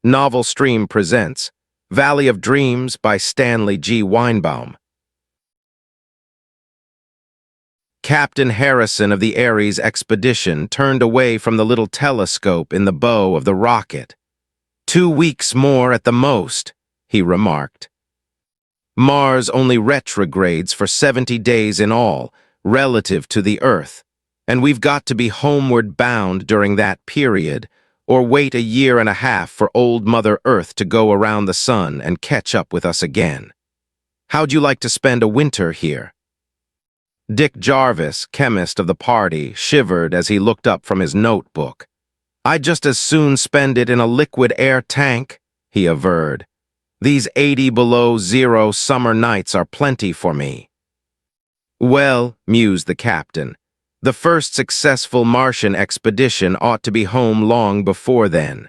Novel Stream presents Valley of Dreams by Stanley G. Weinbaum. Captain Harrison of the Ares expedition turned away from the little telescope in the bow of the rocket. 2 weeks more at the most, he remarked. Mars only retrogrades for 70 days in all, relative to the Earth, and we've got to be homeward bound during that period, or wait 1.5 years for old Mother Earth to go around the sun and catch up with us again. How'd you like to spend a winter here? Dick Jarvis, chemist of the party, shivered as he looked up from his notebook. I'd just as soon spend it in a liquid air tank, he averred. These 80 below zero summer nights are plenty for me. Well, mused the captain, the first successful Martian expedition ought to be home long before then.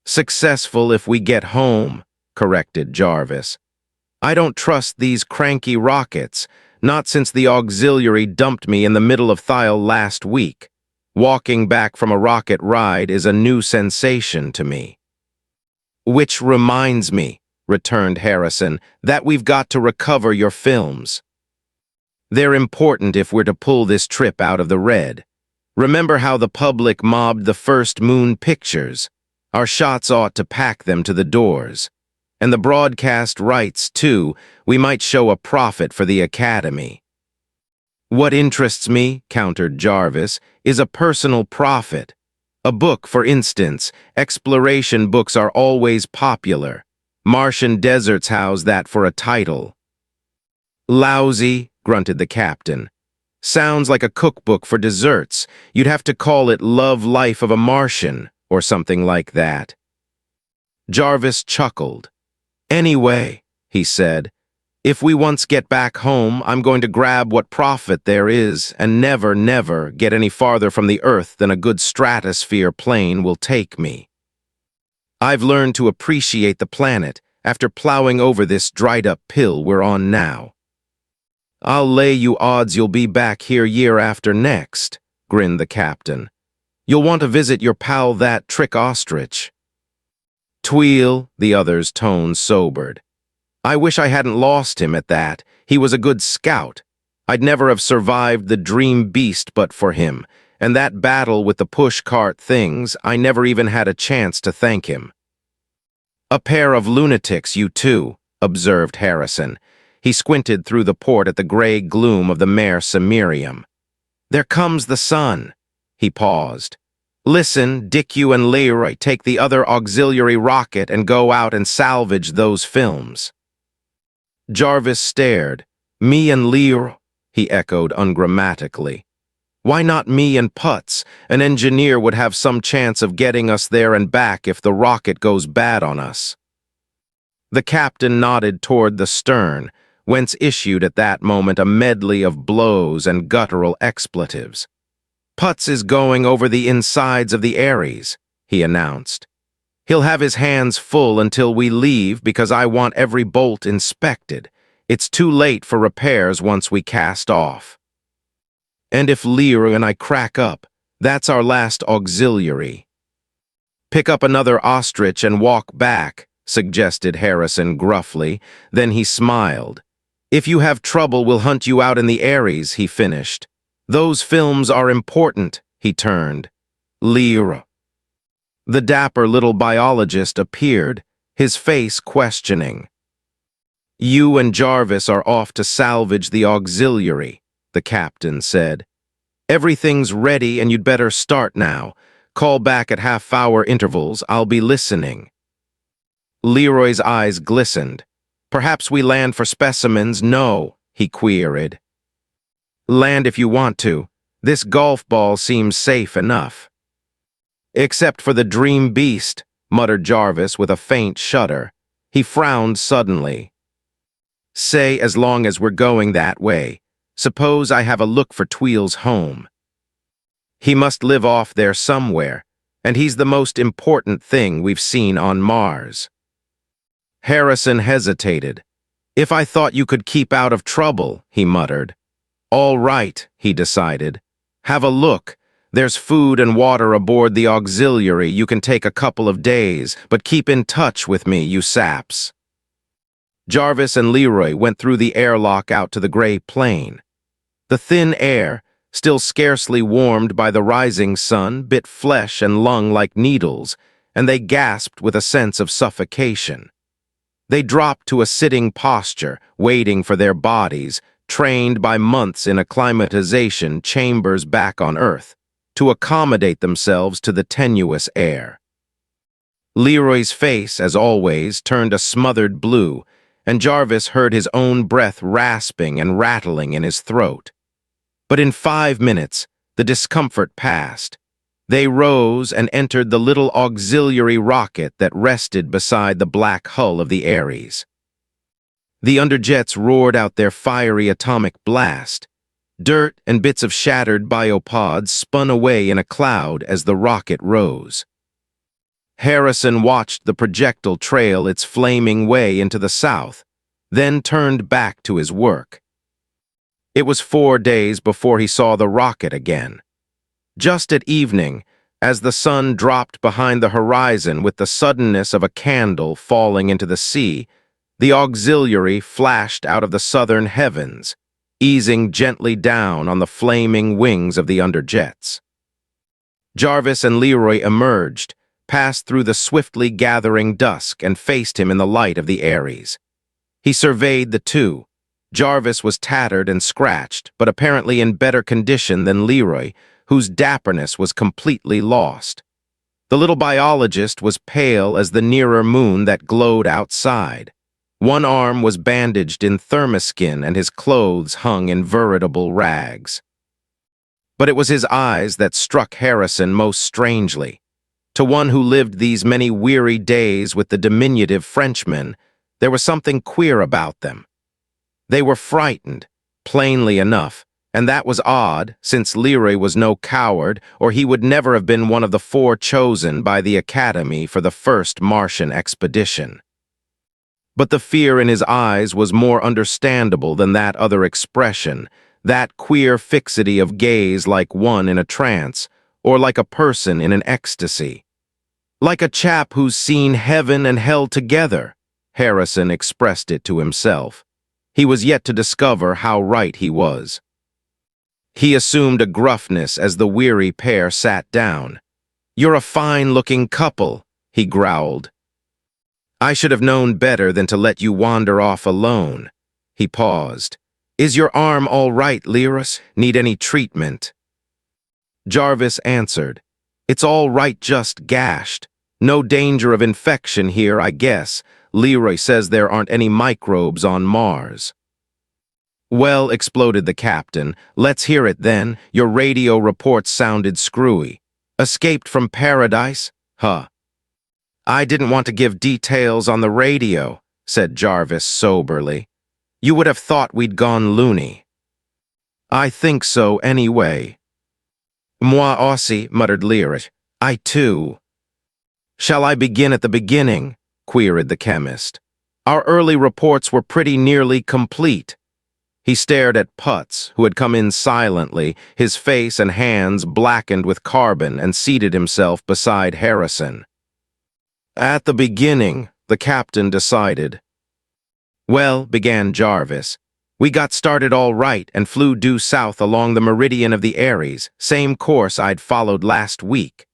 Successful if we get home, corrected Jarvis. I don't trust these cranky rockets, not since the auxiliary dumped me in the middle of Thiel last week. Walking back from a rocket ride is a new sensation to me. Which reminds me, returned Harrison, that we've got to recover your films. They're important if we're to pull this trip out of the red. Remember how the public mobbed the first moon pictures? Our shots ought to pack them to the doors. And the broadcast rights, too, we might show a profit for the Academy. What interests me, countered Jarvis, is a personal profit. A book, for instance. Exploration books are always popular. Martian deserts house that for a title. Lousy, grunted the captain. Sounds like a cookbook for desserts. You'd have to call it Love Life of a Martian, or something like that. Jarvis chuckled. Anyway, he said, if we once get back home, I'm going to grab what profit there is and never get any farther from the Earth than a good stratosphere plane will take me. I've learned to appreciate the planet after plowing over this dried-up pill we're on now. I'll lay you odds you'll be back here year after next, grinned the captain. You'll want to visit your pal that trick ostrich. Tweel, the other's tone sobered. I wish I hadn't lost him at that. He was a good scout. I'd never have survived the dream beast but for him, and that battle with the push-cart things, I never even had a chance to thank him. A pair of lunatics, you two, observed Harrison. He squinted through the port at the gray gloom of the Mare Cimmerium. There comes the sun. He paused. Listen, Dick, you and Leroy take the other auxiliary rocket and go out and salvage those films. Jarvis stared. Me and Leroy, he echoed ungrammatically. Why not me and Putz? An engineer would have some chance of getting us there and back if the rocket goes bad on us. The captain nodded toward the stern, whence issued at that moment a medley of blows and guttural expletives. Putz is going over the insides of the Ares, he announced. He'll have his hands full until we leave because I want every bolt inspected. It's too late for repairs once we cast off. And if Leroy and I crack up, that's our last auxiliary. Pick up another ostrich and walk back, suggested Harrison gruffly. Then he smiled. If you have trouble, we'll hunt you out in the Ares, he finished. Those films are important, he turned. Leroy. The dapper little biologist appeared, his face questioning. You and Jarvis are off to salvage the auxiliary, the captain said. Everything's ready and you'd better start now. Call back at half-hour intervals, I'll be listening. Leroy's eyes glistened. Perhaps we land for specimens? No, he queried. Land if you want to. This golf ball seems safe enough. Except for the dream beast, muttered Jarvis with a faint shudder. He frowned suddenly. Say, as long as we're going that way, suppose I have a look for Tweel's home. He must live off there somewhere, and he's the most important thing we've seen on Mars. Harrison hesitated. If I thought you could keep out of trouble, he muttered. All right, he decided. Have a look, There's food and water aboard the auxiliary. You can take a couple of days, but keep in touch with me, you saps." Jarvis and Leroy went through the airlock out to the gray plain. The thin air, still scarcely warmed by the rising sun, bit flesh and lung like needles, and they gasped with a sense of suffocation. They dropped to a sitting posture, waiting for their bodies, trained by months in acclimatization chambers back on Earth, to accommodate themselves to the tenuous air. Leroy's face, as always, turned a smothered blue, and Jarvis heard his own breath rasping and rattling in his throat. But in 5 minutes, the discomfort passed. They rose and entered the little auxiliary rocket that rested beside the black hull of the Ares. The underjets roared out their fiery atomic blast. Dirt and bits of shattered biopods spun away in a cloud as the rocket rose. Harrison watched the projectile trail its flaming way into the south, then turned back to his work. It was 4 days before he saw the rocket again. Just at evening, as the sun dropped behind the horizon with the suddenness of a candle falling into the sea, the auxiliary flashed out of the southern heavens, easing gently down on the flaming wings of the underjets. Jarvis and Leroy emerged, passed through the swiftly gathering dusk, and faced him in the light of the Ares. He surveyed the two. Jarvis was tattered and scratched, but apparently in better condition than Leroy, whose dapperness was completely lost. The little biologist was pale as the nearer moon that glowed outside. One arm was bandaged in thermoskin and his clothes hung in veritable rags. But it was his eyes that struck Harrison most strangely. To one who lived these many weary days with the diminutive Frenchman, there was something queer about them. They were frightened, plainly enough, and that was odd, since Leroy was no coward, or he would never have been one of the 4 chosen by the Academy for the first Martian expedition. But the fear in his eyes was more understandable than that other expression, that queer fixity of gaze like one in a trance, or like a person in an ecstasy. Like a chap who's seen heaven and hell together, Harrison expressed it to himself. He was yet to discover how right he was. He assumed a gruffness as the weary pair sat down. "You're a fine-looking couple," he growled. "I should have known better than to let you wander off alone." He paused. "Is your arm all right, Leroy? Need any treatment?" Jarvis answered, "It's all right, just gashed. No danger of infection here, I guess. Leroy says there aren't any microbes on Mars." "Well," exploded the captain, "let's hear it then. Your radio reports sounded screwy. Escaped from paradise? Huh." "I didn't want to give details on the radio," said Jarvis soberly. "You would have thought we'd gone loony." "I think so anyway." "Moi aussi," muttered Leroy. "I too." "Shall I begin at the beginning?" queried the chemist. "Our early reports were pretty nearly complete." He stared at Putz, who had come in silently, his face and hands blackened with carbon, and seated himself beside Harrison. "At the beginning," the captain decided. "Well," began Jarvis, "we got started all right and flew due south along the meridian of the Ares, same course I'd followed last week.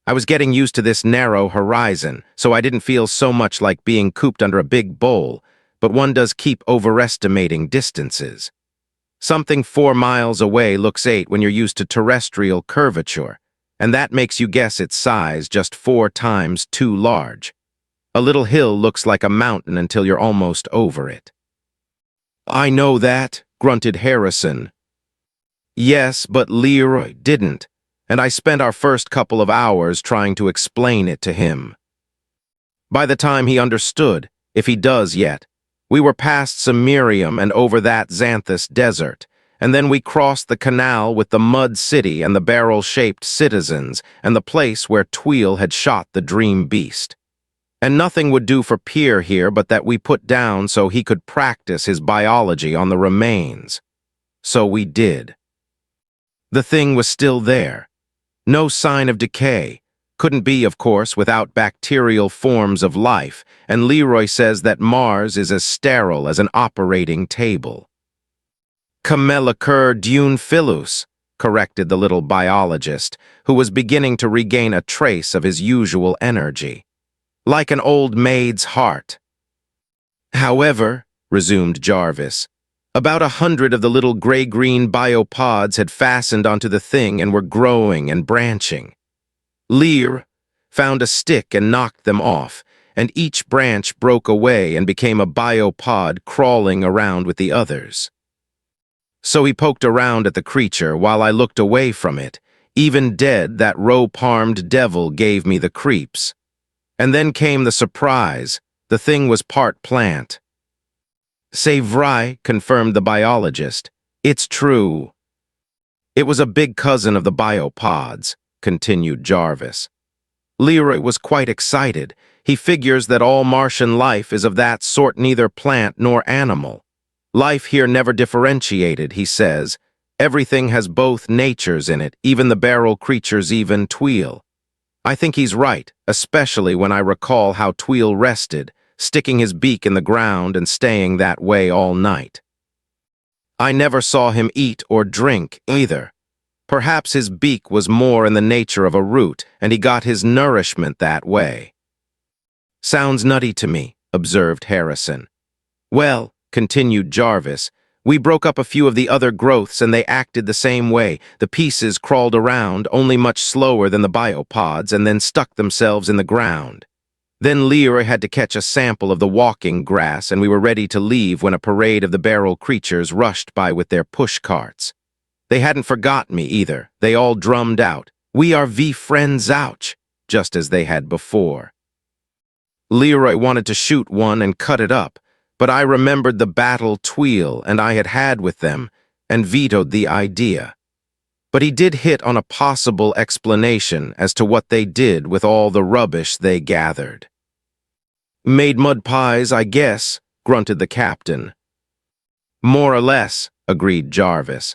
I was getting used to this narrow horizon, so I didn't feel so much like being cooped under a big bowl, but one does keep overestimating distances. Something 4 miles away looks 8 when you're used to terrestrial curvature, and that makes you guess its size just 4 times too large. A little hill looks like a mountain until you're almost over it." "I know that," grunted Harrison. "Yes, but Leroy didn't, and I spent our first couple of hours trying to explain it to him. By the time he understood, if he does yet, we were past Cimmerium and over that Xanthus desert, and then we crossed the canal with the mud city and the barrel-shaped citizens and the place where Tweel had shot the dream beast. And nothing would do for Pierre here but that we put down so he could practice his biology on the remains. So we did. The thing was still there. No sign of decay. Couldn't be, of course, without bacterial forms of life, and Leroy says that Mars is as sterile as an operating table. Camelicur dune philus, corrected the little biologist, who was beginning to regain a trace of his usual energy. Like an old maid's heart. However, resumed Jarvis, about 100 of the little gray-green biopods had fastened onto the thing and were growing and branching. Lear found a stick and knocked them off, and each branch broke away and became a biopod crawling around with the others. So he poked around at the creature while I looked away from it. Even dead, that row-palmed devil gave me the creeps. And then came the surprise. The thing was part plant. C'est vrai, confirmed the biologist. It's true. It was a big cousin of the biopods, continued Jarvis. Leroy was quite excited. He figures that all Martian life is of that sort, neither plant nor animal. Life here never differentiated, he says. Everything has both natures in it, even the barrel creatures, even Tweel. I think he's right, especially when I recall how Tweel rested, sticking his beak in the ground and staying that way all night. I never saw him eat or drink, either. Perhaps his beak was more in the nature of a root, and he got his nourishment that way. Sounds nutty to me, observed Harrison. Well, continued Jarvis, we broke up a few of the other growths and they acted the same way. The pieces crawled around, only much slower than the biopods, and then stuck themselves in the ground. Then Leroy had to catch a sample of the walking grass, and we were ready to leave when a parade of the barrel creatures rushed by with their push carts. They hadn't forgotten me either. They all drummed out, "We are friends, ouch," just as they had before. Leroy wanted to shoot one and cut it up, but I remembered the battle Tweel and I had had with them and vetoed the idea. But he did hit on a possible explanation as to what they did with all the rubbish they gathered. Made mud pies, I guess, grunted the captain. More or less, agreed Jarvis.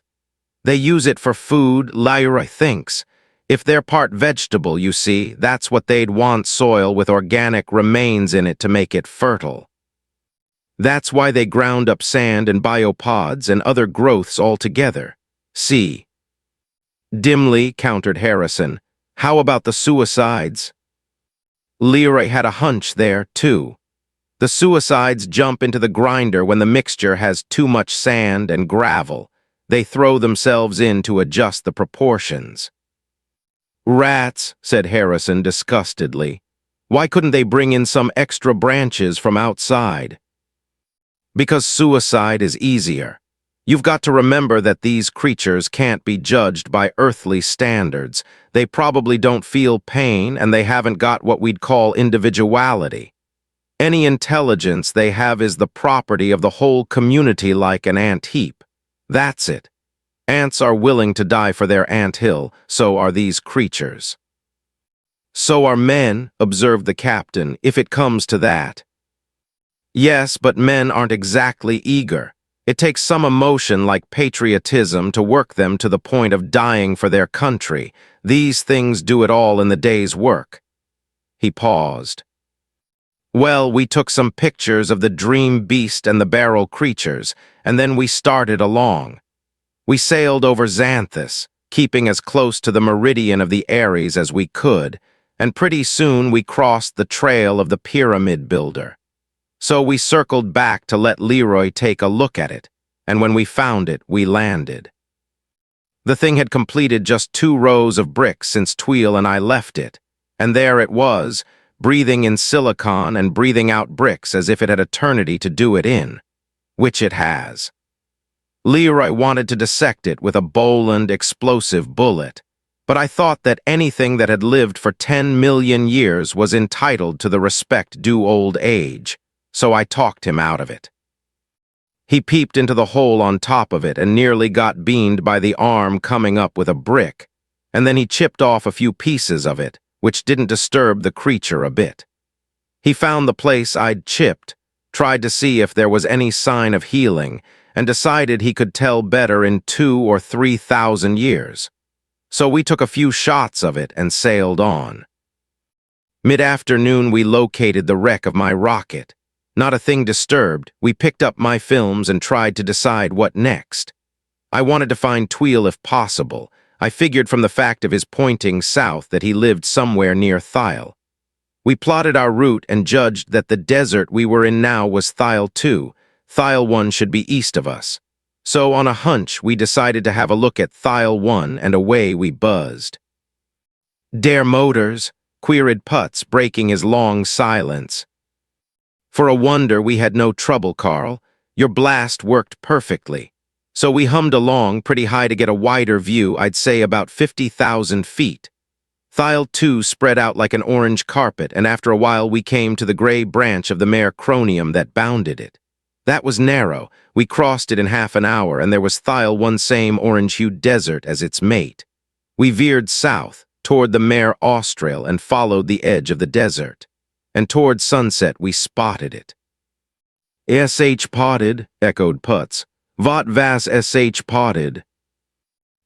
They use it for food, Leroy thinks. If they're part vegetable, you see, that's what they'd want soil with organic remains in it to make it fertile. That's why they ground up sand and biopods and other growths altogether. See. Dimly, countered Harrison. How about the suicides? Leroy had a hunch there, too. The suicides jump into the grinder when the mixture has too much sand and gravel. They throw themselves in to adjust the proportions. Rats, said Harrison disgustedly. Why couldn't they bring in some extra branches from outside? Because suicide is easier. You've got to remember that these creatures can't be judged by earthly standards. They probably don't feel pain, and they haven't got what we'd call individuality. Any intelligence they have is the property of the whole community, like an ant heap. That's it. Ants are willing to die for their ant hill, so are these creatures. So are men, observed the captain, if it comes to that. Yes, but men aren't exactly eager. It takes some emotion like patriotism to work them to the point of dying for their country. These things do it all in the day's work. He paused. Well, we took some pictures of the dream beast and the barrel creatures, and then we started along. We sailed over Xanthus, keeping as close to the meridian of the Aries as we could, and pretty soon we crossed the trail of the pyramid builder. So we circled back to let Leroy take a look at it, and when we found it, we landed. The thing had completed just 2 rows of bricks since Tweel and I left it, and there it was, breathing in silicon and breathing out bricks as if it had eternity to do it in, which it has. Leroy wanted to dissect it with a Boland explosive bullet, but I thought that anything that had lived for 10 million years was entitled to the respect due old age. So I talked him out of it. He peeped into the hole on top of it and nearly got beamed by the arm coming up with a brick, and then he chipped off a few pieces of it, which didn't disturb the creature a bit. He found the place I'd chipped, tried to see if there was any sign of healing, and decided he could tell better in 2,000 or 3,000 years. So we took a few shots of it and sailed on. Mid-afternoon, we located the wreck of my rocket. Not a thing disturbed, we picked up my films and tried to decide what next. I wanted to find Tweel if possible. I figured from the fact of his pointing south that he lived somewhere near Thiel. We plotted our route and judged that the desert we were in now was Thiel 2. Thiel 1 should be east of us. So on a hunch, we decided to have a look at Thiel 1 and away we buzzed. "Der motors," queried Putz, breaking his long silence. "For a wonder we had no trouble, Carl. Your blast worked perfectly. So we hummed along pretty high to get a wider view, I'd say about 50,000 feet. Thiel 2 spread out like an orange carpet, and after a while we came to the gray branch of the mare Chronium that bounded it. That was narrow. We crossed it in half an hour, and there was Thiel 1 same orange-hued desert as its mate. We veered south, toward the mare Austral, and followed the edge of the desert. And toward sunset we spotted it." "SH potted," echoed Putz. "Vot vas SH potted?"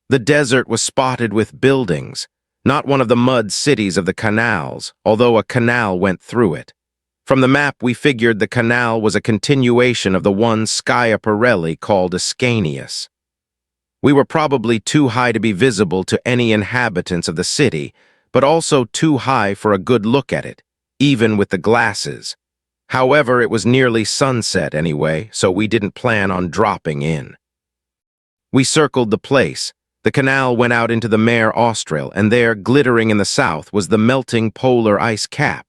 The desert was spotted with buildings, not one of the mud cities of the canals, although a canal went through it. From the map we figured the canal was a continuation of the one Schiaparelli called Ascanius. We were probably too high to be visible to any inhabitants of the city, but also too high for a good look at it, even with the glasses. However, it was nearly sunset anyway, so we didn't plan on dropping in. We circled the place. The canal went out into the mare Austral, and there, glittering in the south, was the melting polar ice cap.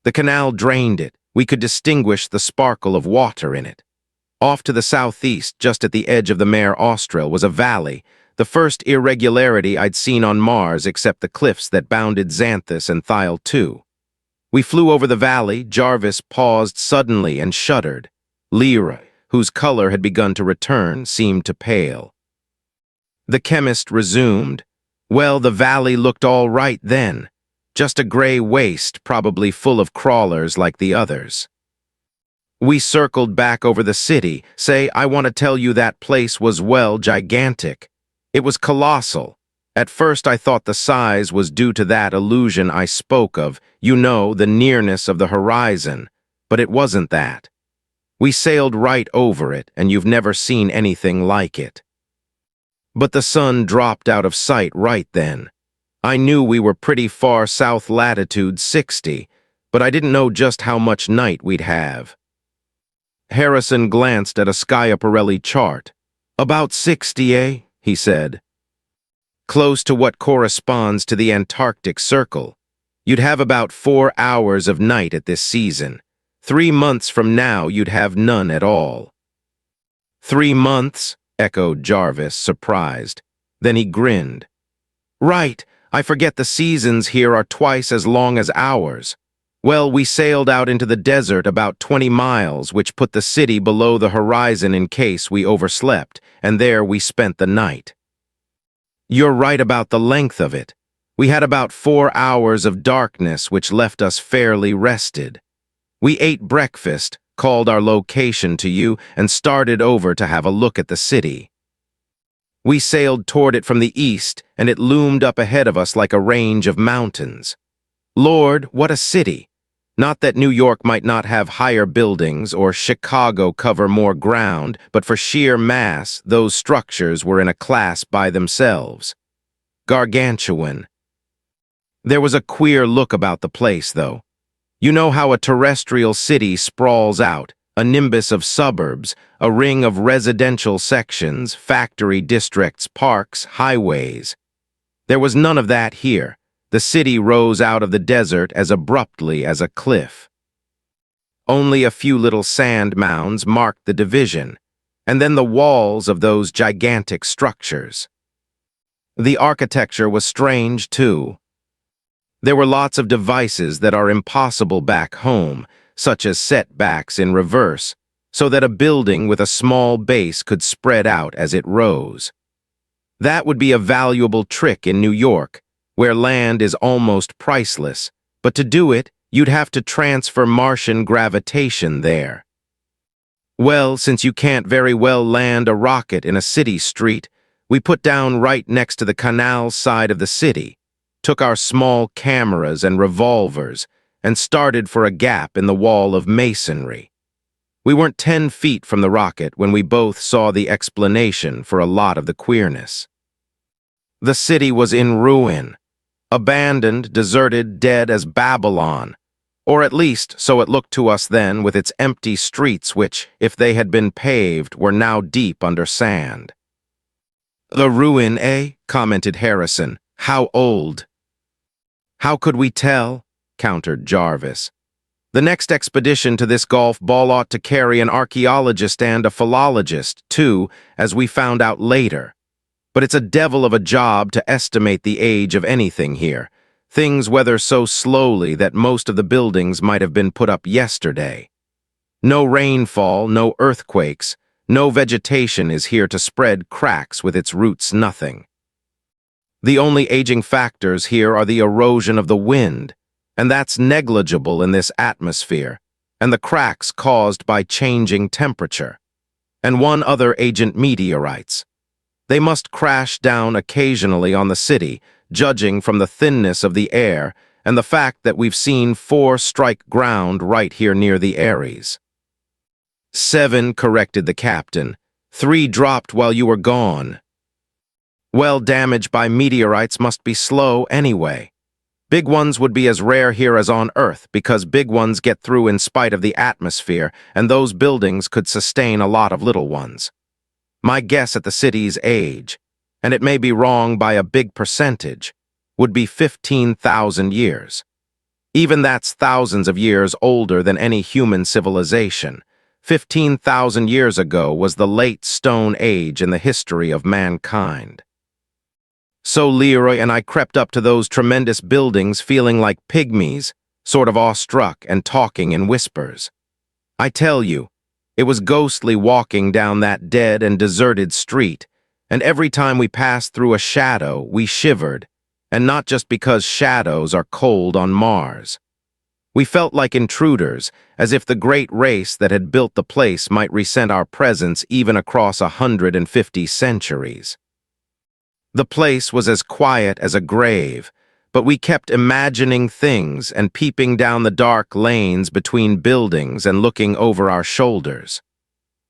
The canal drained it. We could distinguish the sparkle of water in it. Off to the southeast, just at the edge of the mare Austral, was a valley, the first irregularity I'd seen on Mars except the cliffs that bounded Xanthus and Thiel 2. We flew over the valley. Jarvis paused suddenly and shuddered. Leroy, whose color had begun to return, seemed to pale. The chemist resumed. "Well, the valley looked all right then. Just a gray waste, probably full of crawlers like the others. We circled back over the city. Say, I want to tell you that place was, well, gigantic. It was colossal. At first I thought the size was due to that illusion I spoke of, you know, the nearness of the horizon, but it wasn't that. We sailed right over it, and you've never seen anything like it. But the sun dropped out of sight right then. I knew we were pretty far south latitude 60, but I didn't know just how much night we'd have." Harrison glanced at a Schiaparelli chart. "About 60, eh?" he said. "Close to what corresponds to the Antarctic Circle. You'd have about 4 hours of night at this season. 3 months from now, you'd have none at all." "3 months?" echoed Jarvis, surprised. Then he grinned. "Right, I forget the seasons here are twice as long as ours. Well, we sailed out into the desert about 20 miles, which put the city below the horizon in case we overslept, and there we spent the night." "You're right about the length of it. We had about 4 hours of darkness, which left us fairly rested. We ate breakfast, called our location to you, and started over to have a look at the city. We sailed toward it from the east, and it loomed up ahead of us like a range of mountains. Lord, what a city! Not that New York might not have higher buildings or Chicago cover more ground, but for sheer mass, those structures were in a class by themselves. Gargantuan. There was a queer look about the place, though. You know how a terrestrial city sprawls out, a nimbus of suburbs, a ring of residential sections, factory districts, parks, highways. There was none of that here. The city rose out of the desert as abruptly as a cliff. Only a few little sand mounds marked the division, and then the walls of those gigantic structures. The architecture was strange, too. There were lots of devices that are impossible back home, such as setbacks in reverse, so that a building with a small base could spread out as it rose. That would be a valuable trick in New York, where land is almost priceless, but to do it, you'd have to transfer Martian gravitation there. Well, since you can't very well land a rocket in a city street, We put down right next to the canal side of the city, took our small cameras and revolvers, and started for a gap in the wall of masonry. We weren't 10 feet from the rocket when we both saw the explanation for a lot of the queerness. The city was in ruin, abandoned, deserted, dead as Babylon, or at least so it looked to us then, with its empty streets which, if they had been paved, were now deep under sand. "The ruin, eh?" commented Harrison. "How old?" "How could we tell?" countered Jarvis. "The next expedition to this golf ball ought to carry an archaeologist and a philologist, too, as we found out later. But it's a devil of a job to estimate the age of anything here. Things weather so slowly that most of the buildings might have been put up yesterday. No rainfall, no earthquakes, no vegetation is here to spread cracks with its roots nothing. The only aging factors here are the erosion of the wind, and that's negligible in this atmosphere, and the cracks caused by changing temperature, and one other agent, meteorites. They must crash down occasionally on the city, judging from the thinness of the air and the fact that we've seen 4 strike ground right here near the Aries." "7," corrected the captain. "3 dropped while you were gone." "Well, damage by meteorites must be slow anyway. Big ones would be as rare here as on Earth because big ones get through in spite of the atmosphere, and those buildings could sustain a lot of little ones. My guess at the city's age, and it may be wrong by a big percentage, would be 15,000 years. Even that's thousands of years older than any human civilization. 15,000 years ago was the late Stone Age in the history of mankind. So Leroy and I crept up to those tremendous buildings feeling like pygmies, sort of awestruck and talking in whispers. I tell you, it was ghostly walking down that dead and deserted street, and every time we passed through a shadow, we shivered, and not just because shadows are cold on Mars. We felt like intruders, as if the great race that had built the place might resent our presence even across 150 centuries. The place was as quiet as a grave, but we kept imagining things and peeping down the dark lanes between buildings and looking over our shoulders.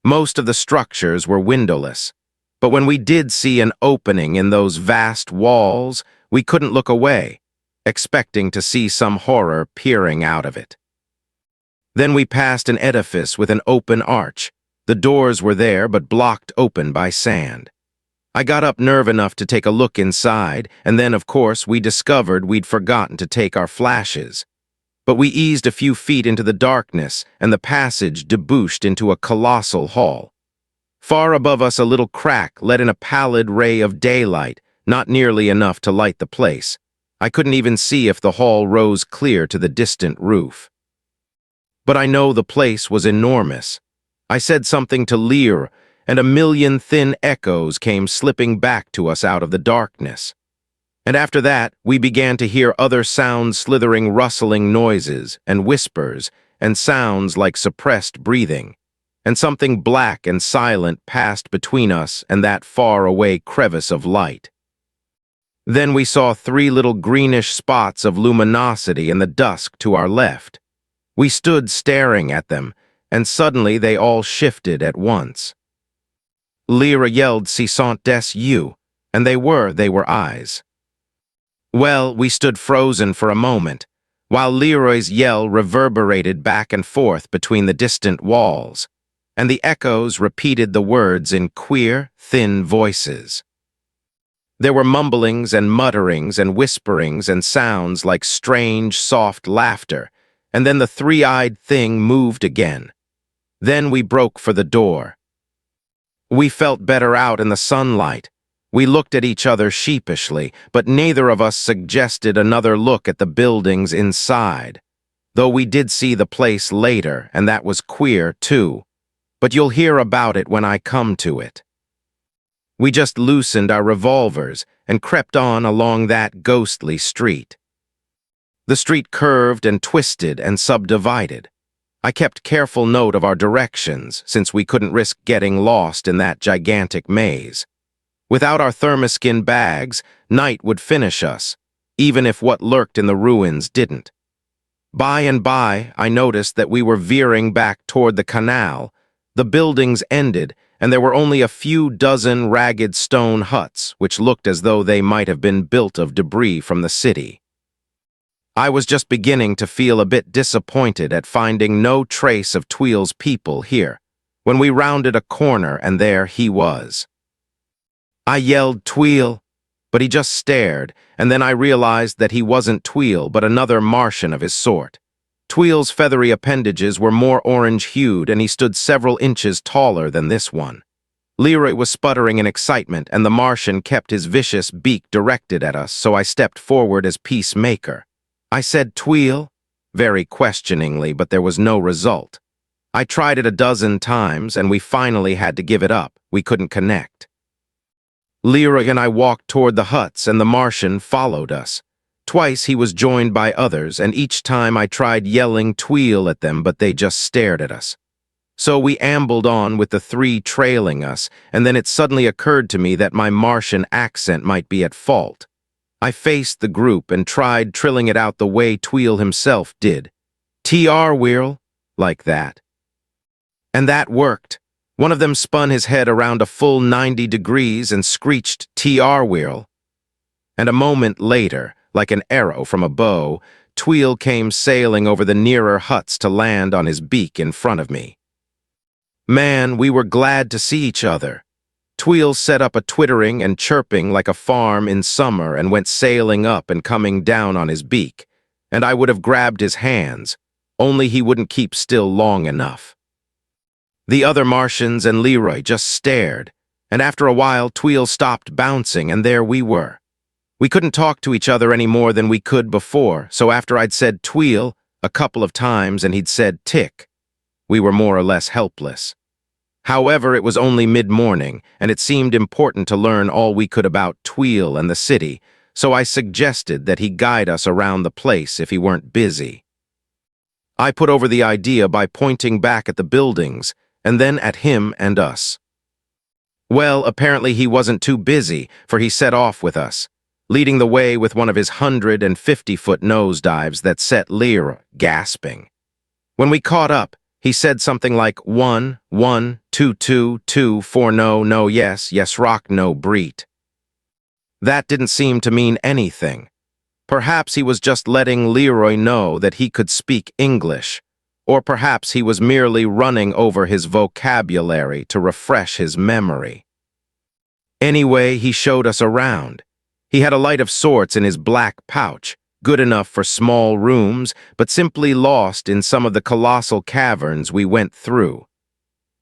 Most of the structures were windowless, but when we did see an opening in those vast walls, we couldn't look away, expecting to see some horror peering out of it. Then we passed an edifice with an open arch. The doors were there, but blocked open by sand. I got up nerve enough to take a look inside, and then, of course, we discovered we'd forgotten to take our flashes. But we eased a few feet into the darkness, and the passage debouched into a colossal hall. Far above us, a little crack let in a pallid ray of daylight, not nearly enough to light the place. I couldn't even see if the hall rose clear to the distant roof. But I know the place was enormous. I said something to Leroy, and a million thin echoes came slipping back to us out of the darkness. And after that, we began to hear other sounds, slithering, rustling noises, and whispers, and sounds like suppressed breathing. And something black and silent passed between us and that far-away crevice of light. Then we saw 3 little greenish spots of luminosity in the dusk to our left. We stood staring at them, and suddenly they all shifted at once. Leroy yelled, "Ce sont des yeux," and they were eyes. Well, we stood frozen for a moment, while Leroy's yell reverberated back and forth between the distant walls, and the echoes repeated the words in queer, thin voices. There were mumblings and mutterings and whisperings and sounds like strange, soft laughter, and then the 3-eyed thing moved again. Then we broke for the door. We felt better out in the sunlight. We looked at each other sheepishly, but neither of us suggested another look at the buildings inside, though we did see the place later, and that was queer too. But you'll hear about it when I come to it. We just loosened our revolvers and crept on along that ghostly street. The street curved and twisted and subdivided. I kept careful note of our directions, since we couldn't risk getting lost in that gigantic maze. Without our thermoskin bags, night would finish us, even if what lurked in the ruins didn't. By and by, I noticed that we were veering back toward the canal. The buildings ended, and there were only a few dozen ragged stone huts, which looked as though they might have been built of debris from the city. I was just beginning to feel a bit disappointed at finding no trace of Tweel's people here, when we rounded a corner and there he was. I yelled, "Tweel," but he just stared, and then I realized that he wasn't Tweel, but another Martian of his sort. Tweel's feathery appendages were more orange-hued, and he stood several inches taller than this one. Leroy was sputtering in excitement, and the Martian kept his vicious beak directed at us, so I stepped forward as peacemaker. I said, "Tweel," very questioningly, but there was no result. I tried it a dozen times, and we finally had to give it up. We couldn't connect. Leroy and I walked toward the huts, and the Martian followed us. Twice he was joined by others, and each time I tried yelling Tweel at them, but they just stared at us. So we ambled on with the three trailing us, and then it suddenly occurred to me that my Martian accent might be at fault. I faced the group and tried trilling it out the way Tweel himself did. "TR-Wheel," like that. And that worked. One of them spun his head around a full 90 degrees and screeched, "TR-Wheel." And a moment later, like an arrow from a bow, Tweel came sailing over the nearer huts to land on his beak in front of me. Man, we were glad to see each other. Tweel set up a twittering and chirping like a farm in summer and went sailing up and coming down on his beak, and I would have grabbed his hands, only he wouldn't keep still long enough. The other Martians and Leroy just stared, and after a while Tweel stopped bouncing, and there we were. We couldn't talk to each other any more than we could before, so after I'd said Tweel a couple of times and he'd said tick, we were more or less helpless. However, it was only mid-morning, and it seemed important to learn all we could about Tweel and the city, so I suggested that he guide us around the place if he weren't busy. I put over the idea by pointing back at the buildings, and then at him and us. Well, apparently he wasn't too busy, for he set off with us, leading the way with one of his 150-foot nosedives that set Leroy gasping. When we caught up, he said something like 1, 1, 2, 2, 2, 4, no, no, yes, yes, rock, no, breet. That didn't seem to mean anything. Perhaps he was just letting Leroy know that he could speak English, or perhaps he was merely running over his vocabulary to refresh his memory. Anyway, he showed us around. He had a light of sorts in his black pouch, good enough for small rooms, but simply lost in some of the colossal caverns we went through.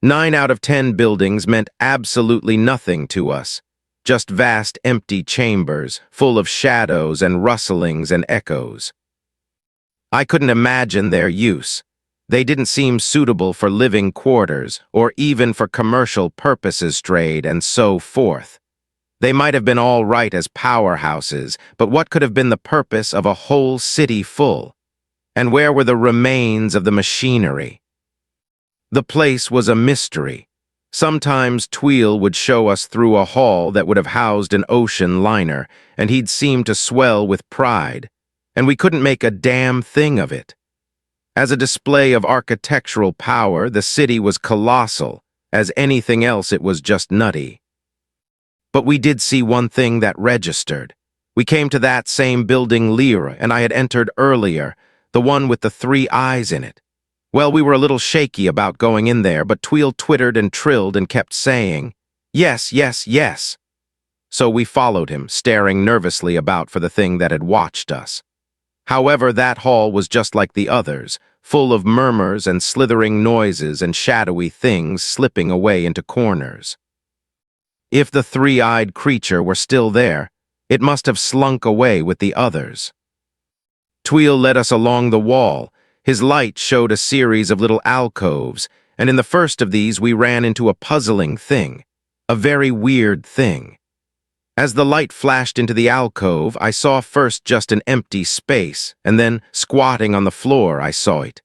9 out of 10 buildings meant absolutely nothing to us, just vast empty chambers, full of shadows and rustlings and echoes. I couldn't imagine their use. They didn't seem suitable for living quarters, or even for commercial purposes, trade, and so forth. They might have been all right as powerhouses, but what could have been the purpose of a whole city full? And where were the remains of the machinery? The place was a mystery. Sometimes Tweel would show us through a hall that would have housed an ocean liner, and he'd seem to swell with pride, and we couldn't make a damn thing of it. As a display of architectural power, the city was colossal. As anything else, it was just nutty. But we did see one thing that registered. We came to that same building Leroy and I had entered earlier, the one with the 3 eyes in it. Well, we were a little shaky about going in there, but Tweel twittered and trilled and kept saying, "Yes, yes, yes." So we followed him, staring nervously about for the thing that had watched us. However, that hall was just like the others, full of murmurs and slithering noises and shadowy things slipping away into corners. If the 3-eyed creature were still there, it must have slunk away with the others. Tweel led us along the wall. His light showed a series of little alcoves, and in the first of these we ran into a puzzling thing, a very weird thing. As the light flashed into the alcove, I saw first just an empty space, and then, squatting on the floor, I saw it.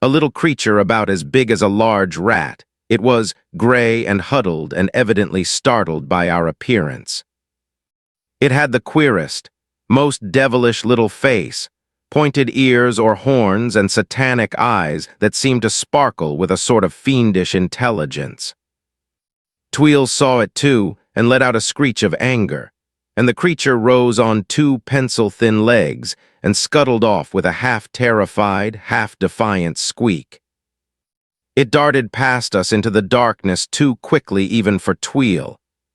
A little creature about as big as a large rat. It was gray and huddled and evidently startled by our appearance. It had the queerest, most devilish little face, pointed ears or horns and satanic eyes that seemed to sparkle with a sort of fiendish intelligence. Tweel saw it too and let out a screech of anger, and the creature rose on two pencil-thin legs and scuttled off with a half-terrified, half-defiant squeak. It darted past us into the darkness too quickly even for Tweel,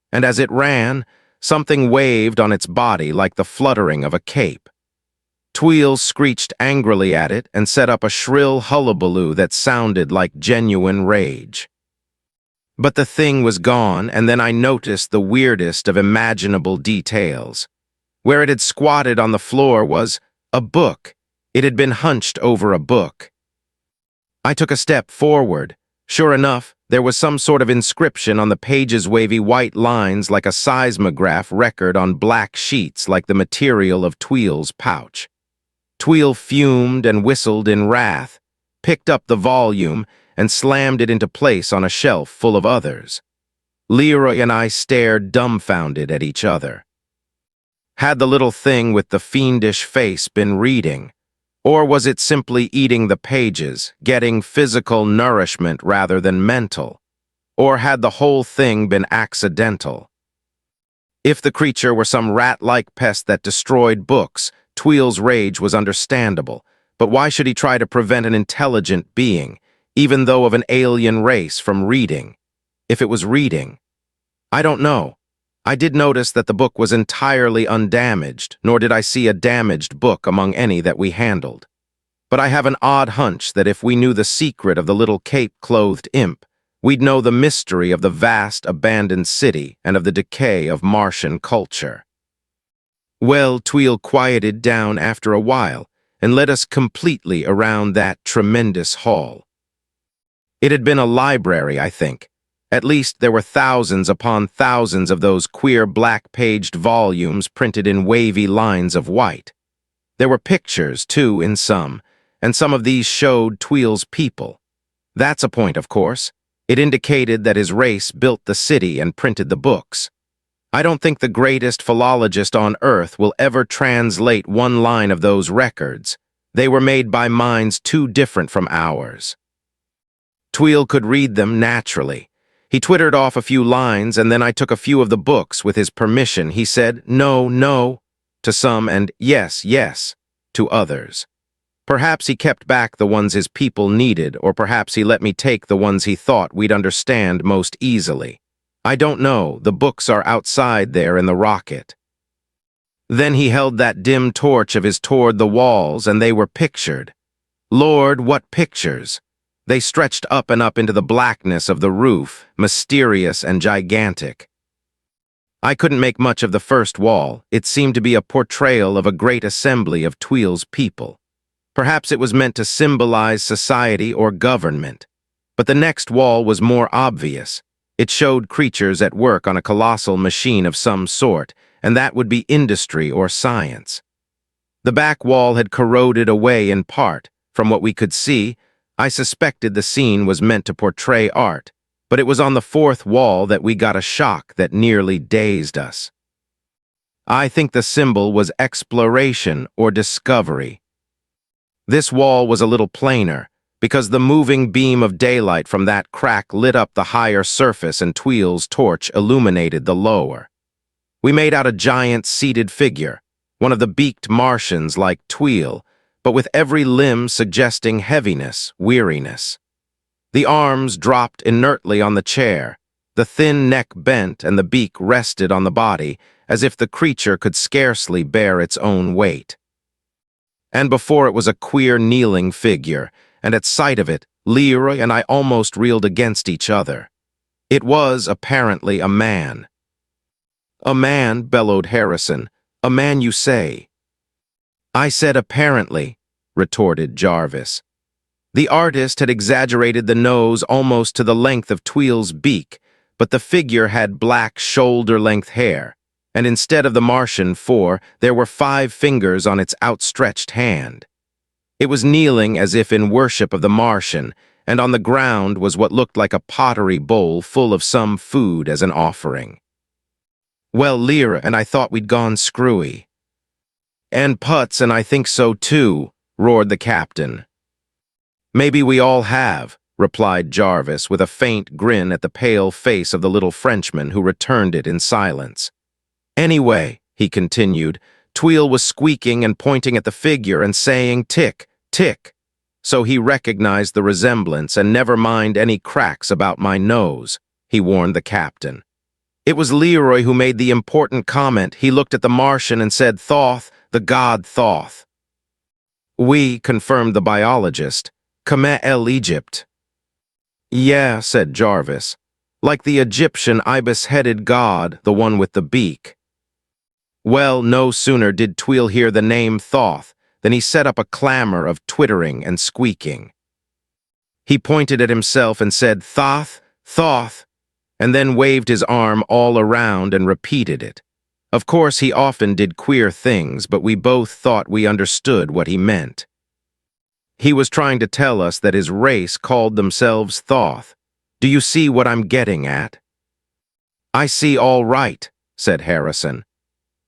and as it ran, something waved on its body like the fluttering of a cape. Tweel screeched angrily at it and set up a shrill hullabaloo that sounded like genuine rage. But the thing was gone, and then I noticed the weirdest of imaginable details. Where it had squatted on the floor was a book. It had been hunched over a book. I took a step forward. Sure enough, there was some sort of inscription on the page's wavy white lines like a seismograph record on black sheets like the material of Tweel's pouch. Tweel fumed and whistled in wrath, picked up the volume, and slammed it into place on a shelf full of others. Leroy and I stared dumbfounded at each other. Had the little thing with the fiendish face been reading? Or was it simply eating the pages, getting physical nourishment rather than mental? Or had the whole thing been accidental? If the creature were some rat-like pest that destroyed books, Tweel's rage was understandable, but why should he try to prevent an intelligent being, even though of an alien race, from reading? If it was reading. I don't know. I did notice that the book was entirely undamaged, nor did I see a damaged book among any that we handled. But I have an odd hunch that if we knew the secret of the little cape-clothed imp, we'd know the mystery of the vast, abandoned city and of the decay of Martian culture. Well, Tweel quieted down after a while and led us completely around that tremendous hall. It had been a library, I think. At least there were thousands upon thousands of those queer black-paged volumes printed in wavy lines of white. There were pictures, too, in some, and some of these showed Tweel's people. That's a point, of course. It indicated that his race built the city and printed the books. I don't think the greatest philologist on Earth will ever translate one line of those records. They were made by minds too different from ours. Tweel could read them naturally. He twittered off a few lines, and then I took a few of the books with his permission. He said, "No, no," to some and "yes, yes," to others. Perhaps he kept back the ones his people needed, or perhaps he let me take the ones he thought we'd understand most easily. I don't know. The books are outside there in the rocket. Then he held that dim torch of his toward the walls, and they were pictured. Lord, what pictures! They stretched up and up into the blackness of the roof, mysterious and gigantic. I couldn't make much of the first wall. It seemed to be a portrayal of a great assembly of Tweel's people. Perhaps it was meant to symbolize society or government. But the next wall was more obvious. It showed creatures at work on a colossal machine of some sort, and that would be industry or science. The back wall had corroded away in part. From what we could see, I suspected the scene was meant to portray art, but it was on the fourth wall that we got a shock that nearly dazed us. I think the symbol was exploration or discovery. This wall was a little plainer, because the moving beam of daylight from that crack lit up the higher surface and Tweel's torch illuminated the lower. We made out a giant seated figure, one of the beaked Martians like Tweel, but with every limb suggesting heaviness, weariness. The arms dropped inertly on the chair, the thin neck bent and the beak rested on the body, as if the creature could scarcely bear its own weight. And before it was a queer kneeling figure, and at sight of it, Leroy and I almost reeled against each other. It was, apparently, a man. "A man," bellowed Harrison. "A man, you say?" "I said apparently," retorted Jarvis. The artist had exaggerated the nose almost to the length of Tweel's beak, but the figure had black shoulder-length hair, and instead of the Martian 4, there were 5 fingers on its outstretched hand. It was kneeling as if in worship of the Martian, and on the ground was what looked like a pottery bowl full of some food as an offering. Well, Leroy and I thought we'd gone screwy. And Putz and I think so too, roared the captain. Maybe we all have, replied Jarvis with a faint grin at the pale face of the little Frenchman who returned it in silence. Anyway, he continued, Tweel was squeaking and pointing at the figure and saying tick, tick. So he recognized the resemblance and never mind any cracks about my nose, he warned the captain. It was Leroy who made the important comment. He looked at the Martian and said, Thoth, the god Thoth. We, confirmed the biologist, Kame el Egypt. Yeah, said Jarvis, like the Egyptian ibis-headed god, the one with the beak. Well, no sooner did Tweel hear the name Thoth than he set up a clamor of twittering and squeaking. He pointed at himself and said, Thoth, Thoth, and then waved his arm all around and repeated it. Of course, he often did queer things, but we both thought we understood what he meant. He was trying to tell us that his race called themselves Thoth. Do you see what I'm getting at? I see all right, said Harrison.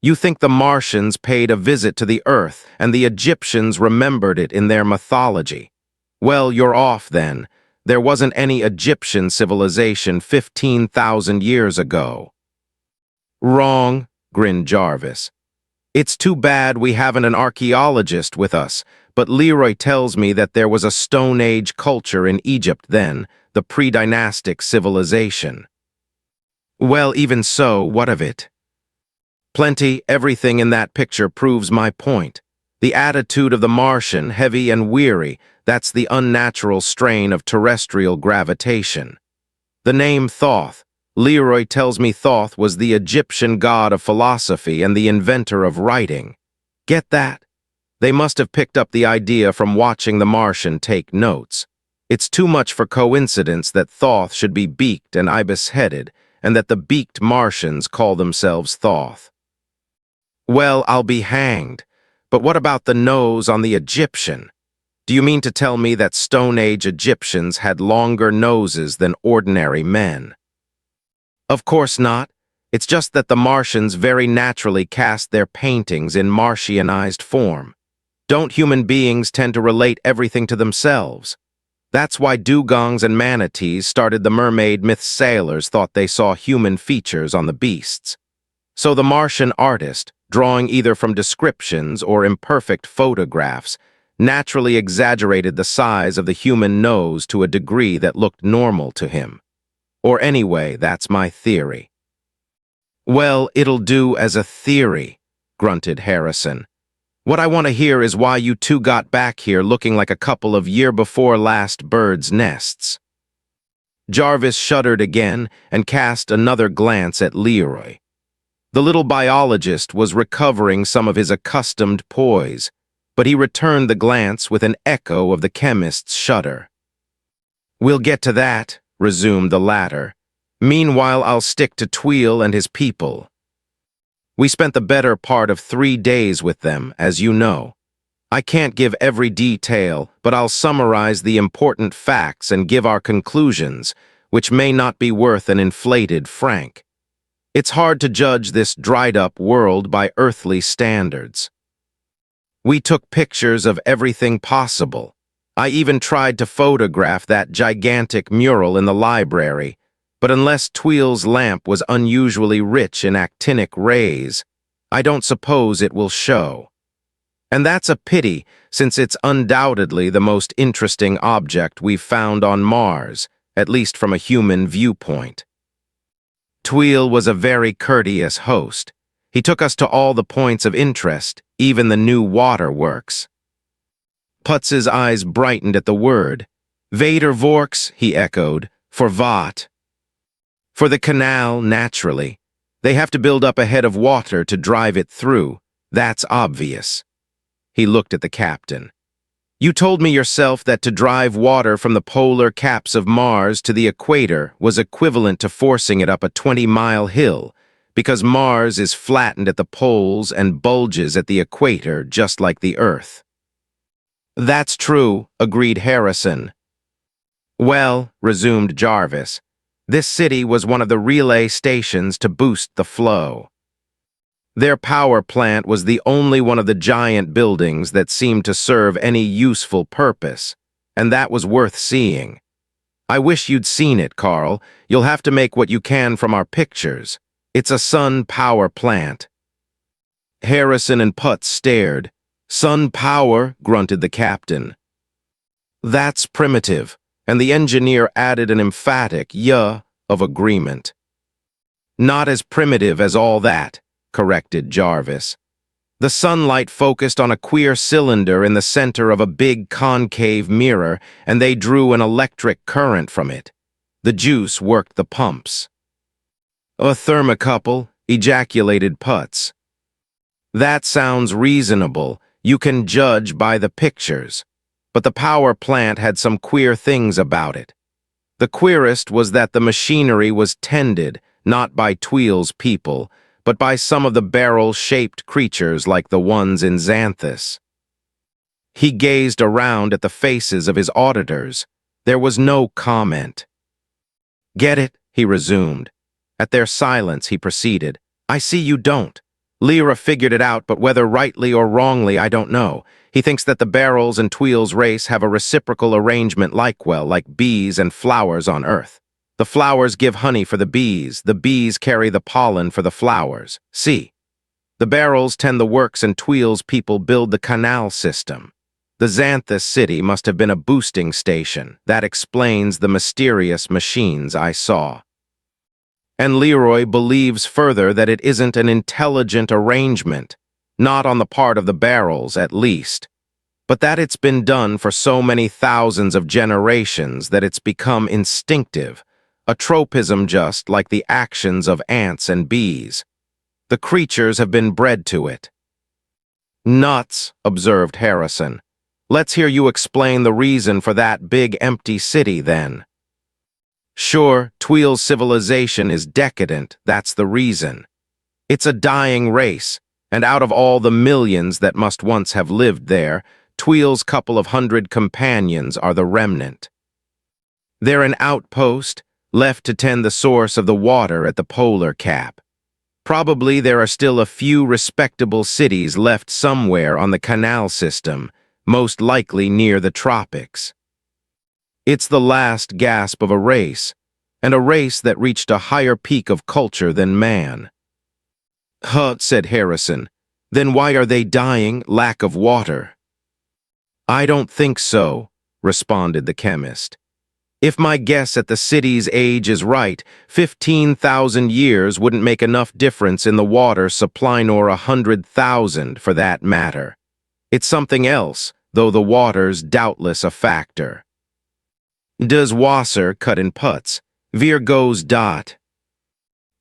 You think the Martians paid a visit to the Earth and the Egyptians remembered it in their mythology. Well, you're off then. There wasn't any Egyptian civilization 15,000 years ago. Wrong, grinned Jarvis. It's too bad we haven't an archaeologist with us, but Leroy tells me that there was a Stone Age culture in Egypt then, the pre-dynastic civilization. Well, even so, what of it? Plenty, everything in that picture proves my point. The attitude of the Martian, heavy and weary, that's the unnatural strain of terrestrial gravitation. The name Thoth. Leroy tells me Thoth was the Egyptian god of philosophy and the inventor of writing. Get that? They must have picked up the idea from watching the Martian take notes. It's too much for coincidence that Thoth should be beaked and ibis-headed, and that the beaked Martians call themselves Thoth. Well, I'll be hanged. But what about the nose on the Egyptian? Do you mean to tell me that Stone Age Egyptians had longer noses than ordinary men? Of course not. It's just that the Martians very naturally cast their paintings in Martianized form. Don't human beings tend to relate everything to themselves? That's why dugongs and manatees started the mermaid myth. Sailors thought they saw human features on the beasts. So the Martian artist, drawing either from descriptions or imperfect photographs, naturally exaggerated the size of the human nose to a degree that looked normal to him. Or anyway, that's my theory. Well, it'll do as a theory, grunted Harrison. What I want to hear is why you two got back here looking like a couple of year-before-last birds' nests. Jarvis shuddered again and cast another glance at Leroy. The little biologist was recovering some of his accustomed poise, but he returned the glance with an echo of the chemist's shudder. We'll get to that, resumed the latter. Meanwhile, I'll stick to Tweel and his people. We spent the better part of 3 days with them, as you know. I can't give every detail, but I'll summarize the important facts and give our conclusions, which may not be worth an inflated franc. It's hard to judge this dried-up world by earthly standards. We took pictures of everything possible. I even tried to photograph that gigantic mural in the library, but unless Tweel's lamp was unusually rich in actinic rays, I don't suppose it will show. And that's a pity, since it's undoubtedly the most interesting object we've found on Mars, at least from a human viewpoint. Tweel was a very courteous host. He took us to all the points of interest, even the new waterworks. Putz's eyes brightened at the word. Vadervorks, he echoed, for what? For the canal, naturally. They have to build up a head of water to drive it through. That's obvious. He looked at the captain. You told me yourself that to drive water from the polar caps of Mars to the equator was equivalent to forcing it up a 20-mile hill, because Mars is flattened at the poles and bulges at the equator just like the Earth. That's true, agreed Harrison. Well, resumed Jarvis, this city was one of the relay stations to boost the flow. Their power plant was the only one of the giant buildings that seemed to serve any useful purpose, and that was worth seeing. I wish you'd seen it, Carl. You'll have to make what you can from our pictures. It's a sun power plant. Harrison and Putz stared. Sun power, grunted the captain. That's primitive, and the engineer added an emphatic "yeah" of agreement. Not as primitive as all that, corrected Jarvis. The sunlight focused on a queer cylinder in the center of a big concave mirror, and they drew an electric current from it. The juice worked the pumps. A thermocouple, ejaculated Putz. That sounds reasonable. You can judge by the pictures. But the power plant had some queer things about it. The queerest was that the machinery was tended, not by Tweel's people, but by some of the barrel-shaped creatures like the ones in Xanthus. He gazed around at the faces of his auditors. There was no comment. Get it, he resumed. At their silence, he proceeded. I see you don't. Leroy figured it out, but whether rightly or wrongly, I don't know. He thinks that the barrels and Tweel's race have a reciprocal arrangement like bees and flowers on Earth. The flowers give honey for the bees carry the pollen for the flowers. See, the barrels tend the works and Tweel's people build the canal system. The Xanthus city must have been a boosting station. That explains the mysterious machines I saw. And Leroy believes further that it isn't an intelligent arrangement, not on the part of the barrels at least, but that it's been done for so many thousands of generations that it's become instinctive, a tropism just like the actions of ants and bees. The creatures have been bred to it. Nuts, observed Harrison. Let's hear you explain the reason for that big empty city then. Sure, Tweel's civilization is decadent, that's the reason. It's a dying race, and out of all the millions that must once have lived there, Tweel's couple of hundred companions are the remnant. They're an outpost, left to tend the source of the water at the polar cap. Probably there are still a few respectable cities left somewhere on the canal system, most likely near the tropics. It's the last gasp of a race, and a race that reached a higher peak of culture than man. Huh, said Harrison. Then why are they dying? Lack of water. I don't think so, responded the chemist. If my guess at the city's age is right, 15,000 years wouldn't make enough difference in the water supply nor 100,000 for that matter. It's something else, though the water's doubtless a factor. Does Wasser cut in Putz? Vir goes dot.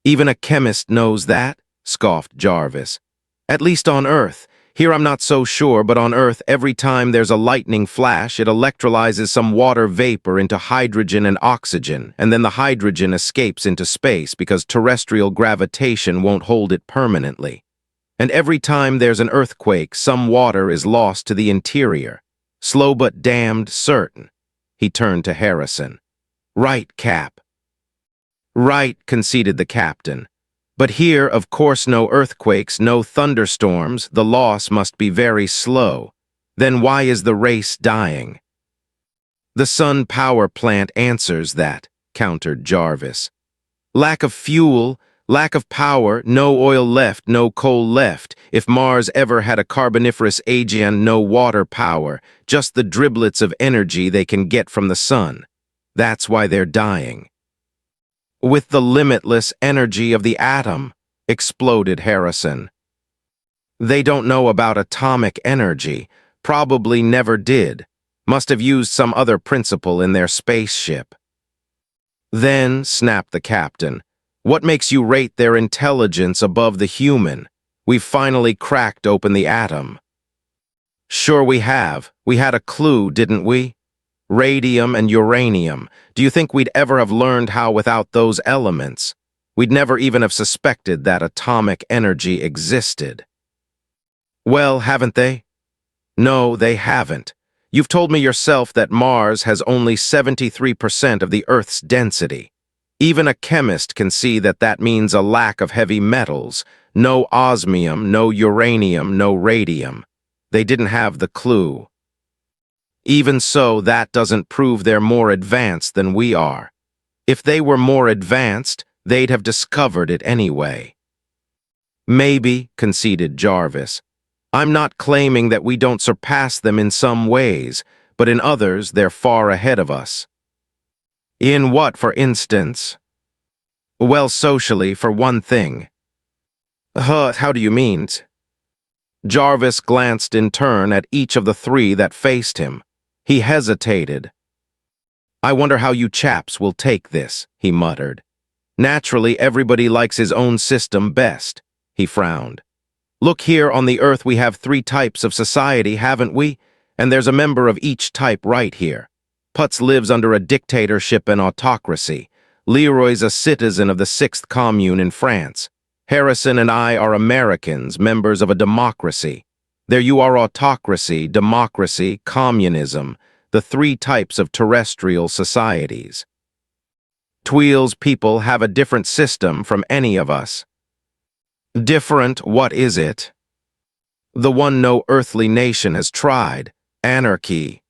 Even a chemist knows that, scoffed Jarvis. At least on Earth. Here I'm not so sure, but on Earth every time there's a lightning flash, it electrolyzes some water vapor into hydrogen and oxygen, and then the hydrogen escapes into space because terrestrial gravitation won't hold it permanently. And every time there's an earthquake, some water is lost to the interior. Slow but damned certain. He turned to Harrison. Right, Cap. Right, conceded the captain. But here, of course, no earthquakes, no thunderstorms, the loss must be very slow. Then why is the race dying? The sun power plant answers that, countered Jarvis. Lack of fuel, lack of power, no oil left, no coal left. If Mars ever had a carboniferous age and no water power, just the driblets of energy they can get from the sun. That's why they're dying. With the limitless energy of the atom, exploded Harrison. They don't know about atomic energy, probably never did, must have used some other principle in their spaceship. Then, snapped the captain, what makes you rate their intelligence above the human? We've finally cracked open the atom. Sure we have. We had a clue, didn't we? Radium and uranium. Do you think we'd ever have learned how without those elements? We'd never even have suspected that atomic energy existed. Well, haven't they? No, they haven't. You've told me yourself that Mars has only 73% of the Earth's density. Even a chemist can see that that means a lack of heavy metals. No osmium, no uranium, no radium. They didn't have the clue. Even so, that doesn't prove they're more advanced than we are. If they were more advanced, they'd have discovered it anyway. Maybe, conceded Jarvis. I'm not claiming that we don't surpass them in some ways, but in others they're far ahead of us. In what, for instance? Well, socially, for one thing. How do you mean? Jarvis glanced in turn at each of the three that faced him. He hesitated. I wonder how you chaps will take this, he muttered. Naturally, everybody likes his own system best, he frowned. Look, here on the Earth we have 3 types of society, haven't we? And there's a member of each type right here. Putz lives under a dictatorship and autocracy. Leroy's a citizen of the 6th Commune in France. Harrison and I are Americans, members of a democracy. There you are, autocracy, democracy, communism, the 3 types of terrestrial societies. Tweel's people have a different system from any of us. Different, what is it? The one no earthly nation has tried. Anarchy.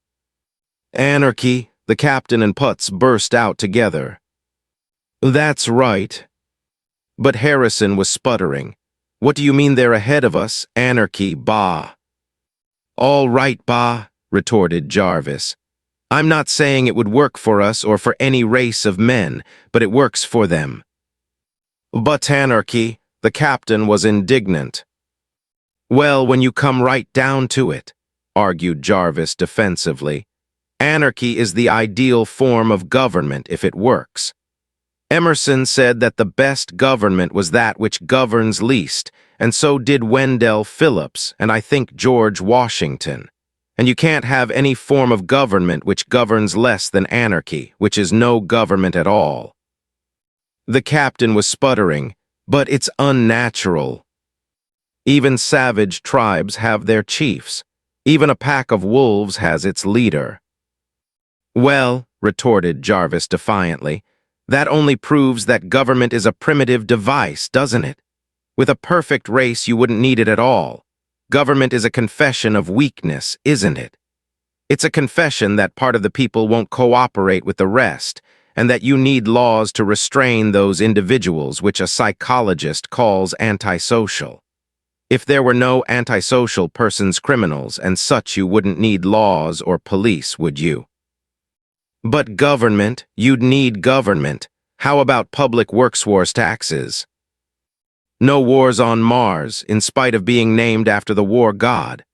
Anarchy, the captain and Putz burst out together. That's right. But Harrison was sputtering. What do you mean they're ahead of us? Anarchy, bah. All right, bah, retorted Jarvis. I'm not saying it would work for us or for any race of men, but it works for them. But anarchy, the captain was indignant. Well, when you come right down to it, argued Jarvis defensively, anarchy is the ideal form of government if it works. Emerson said that the best government was that which governs least, and so did Wendell Phillips and I think George Washington. And you can't have any form of government which governs less than anarchy, which is no government at all. The captain was sputtering, but it's unnatural. Even savage tribes have their chiefs. Even a pack of wolves has its leader. Well, retorted Jarvis defiantly, that only proves that government is a primitive device, doesn't it? With a perfect race, you wouldn't need it at all. Government is a confession of weakness, isn't it? It's a confession that part of the people won't cooperate with the rest, and that you need laws to restrain those individuals which a psychologist calls antisocial. If there were no antisocial persons criminals and such, you wouldn't need laws or police, would you? But government, you'd need government. How about public workforce taxes? No wars on Mars, in spite of being named after the war god.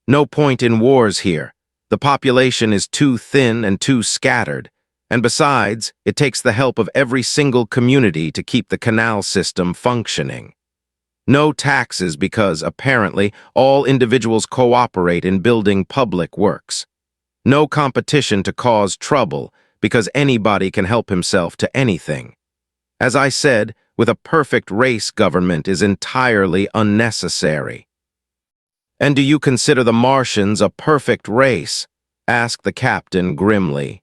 No point in wars here. The population is too thin and too scattered. And besides, it takes the help of every single community to keep the canal system functioning. No taxes because, apparently, all individuals cooperate in building public works. No competition to cause trouble because anybody can help himself to anything. As I said, with a perfect race, government is entirely unnecessary. And do you consider the Martians a perfect race? Asked the captain grimly.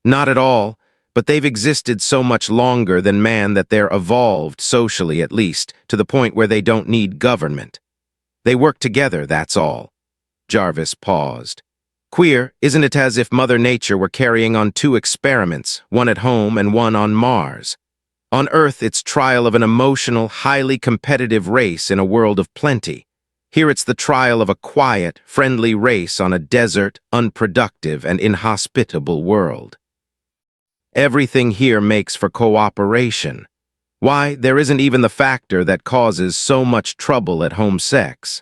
Not at all, but they've existed so much longer than man that they're evolved, socially at least, to the point where they don't need government. They work together, that's all. Jarvis paused. Queer, isn't it, as if Mother Nature were carrying on 2 experiments, one at home and one on Mars? On Earth, it's trial of an emotional, highly competitive race in a world of plenty. Here it's the trial of a quiet, friendly race on a desert, unproductive, and inhospitable world. Everything here makes for cooperation. Why, there isn't even the factor that causes so much trouble at home sex.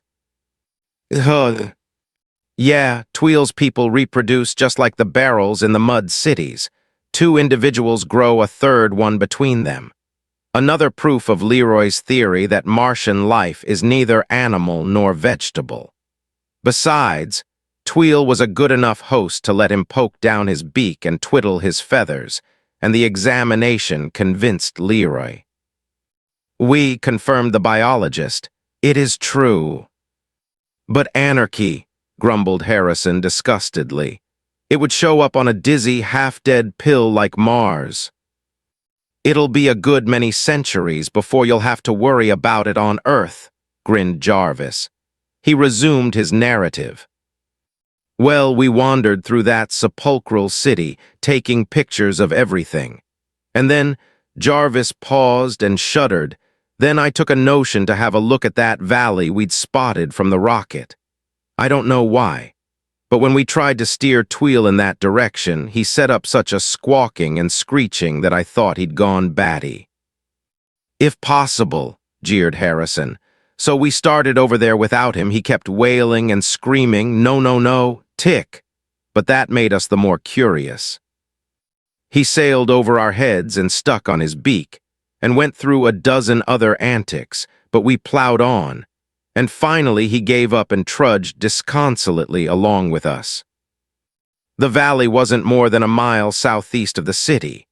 Yeah, Tweel's people reproduce just like the barrels in the mud cities. 2 individuals grow a third one between them. Another proof of Leroy's theory that Martian life is neither animal nor vegetable. Besides, Tweel was a good enough host to let him poke down his beak and twiddle his feathers, and the examination convinced Leroy. We, confirmed the biologist. It is true. But anarchy, grumbled Harrison disgustedly. It would show up on a dizzy, half-dead pill like Mars. It'll be a good many centuries before you'll have to worry about it on Earth, grinned Jarvis. He resumed his narrative. Well, we wandered through that sepulchral city, taking pictures of everything. And then Jarvis paused and shuddered. Then I took a notion to have a look at that valley we'd spotted from the rocket. I don't know why, but when we tried to steer Tweel in that direction, he set up such a squawking and screeching that I thought he'd gone batty. If possible, jeered Harrison. So we started over there without him. He kept wailing and screaming, no, no, no, tick. But that made us the more curious. He sailed over our heads and stuck on his beak, and went through a dozen other antics, but we plowed on, and finally he gave up and trudged disconsolately along with us. The valley wasn't more than a mile southeast of the city.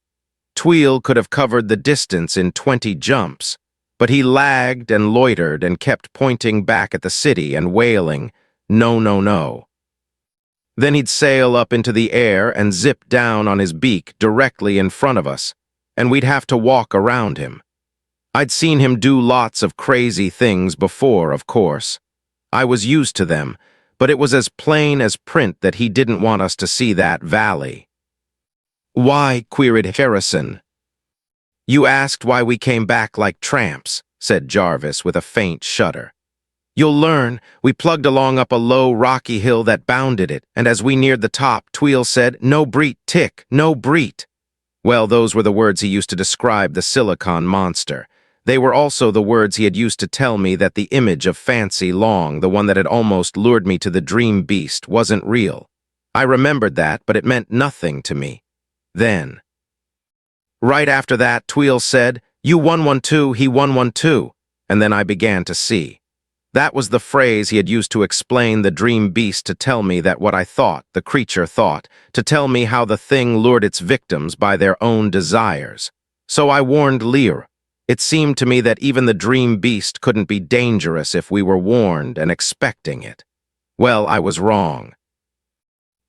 Tweel could have covered the distance in 20 jumps, but he lagged and loitered and kept pointing back at the city and wailing, no, no, no. Then he'd sail up into the air and zip down on his beak directly in front of us, and we'd have to walk around him. I'd seen him do lots of crazy things before, of course. I was used to them, but it was as plain as print that he didn't want us to see that valley. Why? Queried Harrison. You asked why we came back like tramps, said Jarvis with a faint shudder. You'll learn. We plugged along up a low, rocky hill that bounded it, and as we neared the top, Tweel said, no breet, tick, no breet. Well, those were the words he used to describe the silicon monster. They were also the words he had used to tell me that the image of Fancy Long, the one that had almost lured me to the dream beast, wasn't real. I remembered that, but it meant nothing to me. Then. Right after that, Tweel said, you 112, he 112, and then I began to see. That was the phrase he had used to explain the dream beast, to tell me that what I thought, the creature thought, to tell me how the thing lured its victims by their own desires. So I warned Leroy. It seemed to me that even the dream beast couldn't be dangerous if we were warned and expecting it. Well, I was wrong.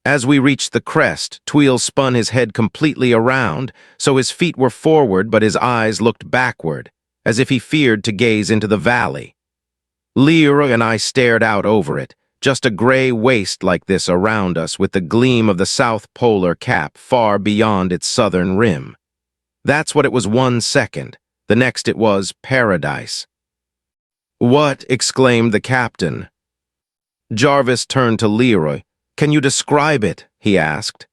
As we reached the crest, Tweel spun his head completely around, so his feet were forward but his eyes looked backward, as if he feared to gaze into the valley. Leroy and I stared out over it, just a gray waste like this around us with the gleam of the South Polar Cap far beyond its southern rim. That's what it was 1 second. The next it was paradise. What? Exclaimed the captain. Jarvis turned to Leroy. Can you describe it? He asked.